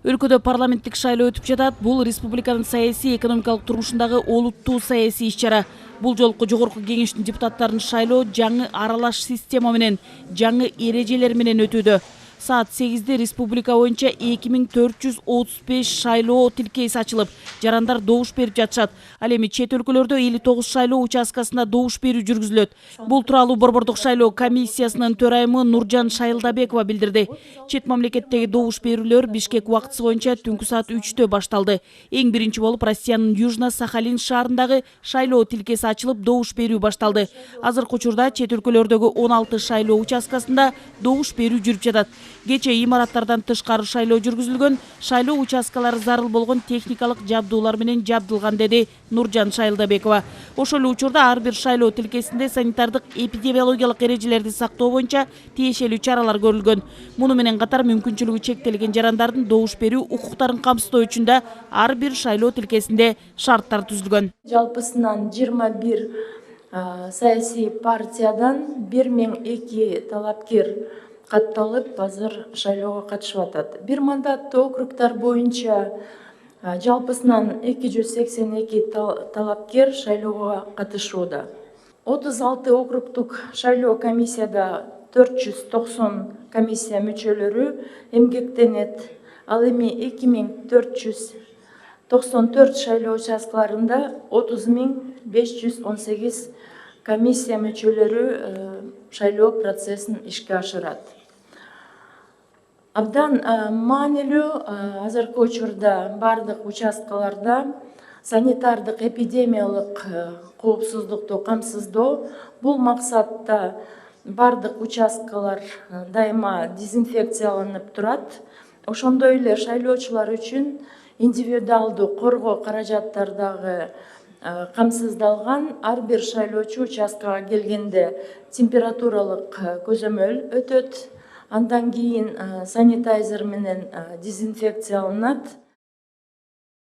Өлкөдө парламенттик шайлоо өтүп жатат. Бул республиканын саясий экономикалык турмушундагы олуттуу саясий иш-чара. Бул жолку жогорку кеңештин депутаттарын шайлоо жаңы аралаш система менен, жаңы эрежелер менен өтүүдө. Саат 8-де республика боюнча 2435 шайлоо тилкеси ачылып, жарандар добуш берип жатышат. Ал эми чет өлкөлөрдө 59 шайлоо участкасында добуш берүү жүргүзүлөт. Бул тууралуу Борбордук шайлоо комиссиясынын төрайымы Нуржан Шайылдабекова билдирди. Чет мамлекеттеги добуш берүүлөр Бишкек убактысы боюнча түнкү саат 3-тө башталды. Эң биринчи болуп Россиянын Южно-Сахалин шаарындагы шайлоо тилкеси ачылып, добуш берүү башталды. Азыркы учурда чет өлкөлөрдөгү 16 шайлоо участкасында добуш берүү жүрүп жатат. Кече имараттардан тышкары шайлоо жүргүзүлгөн, шайлоо участкалары зарыл болгон техникалык жабдуулар менен жабдылган, деди Нуржан Шайылдабекова. Ошол эле учурда ар бир шайлоо тилкесинде санитардык эпидемиологиялык эрежелерди сактоо боюнча тиешелүү чаралар көрүлгөн. Муну менен катар мүмкүнчүлүгү чектелген жарандардын добуш берүү укуктарын камсыздоо үчүн да ар бир шайлоо тилкесинде шарттар түзүлгөн. Жалпысынан 21 саясий партиядан 1002 талапкер катталып, азыр шайлоого катышып атат. Бир мандаттуу округтар боюнча жалпысынан 282 талапкер шайлоого катышууда. 36 округтук шайлоо комиссияда 490 комиссия мүчөлөрү эмгектенет. Ал эми 2494 шайлоо участкаларында 30518 комиссия мүчөлөрү шайлоо процессин ишке ашырат. Абдан маанилүү азыркы учурда бардык участкаларда санитардык эпидемиялык коопсуздукту камсыздоо. Бул максатта бардык участкалар дайыма дезинфекцияланып турат. Ошондой эле шайлоочулар үчүн индивидуалдуу коргоо каражаттары дагы камсыздалган. Ар бир шайлоочу участкага келгенде температуралык көзөмөл өтөт. Андан кийин санитайзер менен дезинфекцияланат.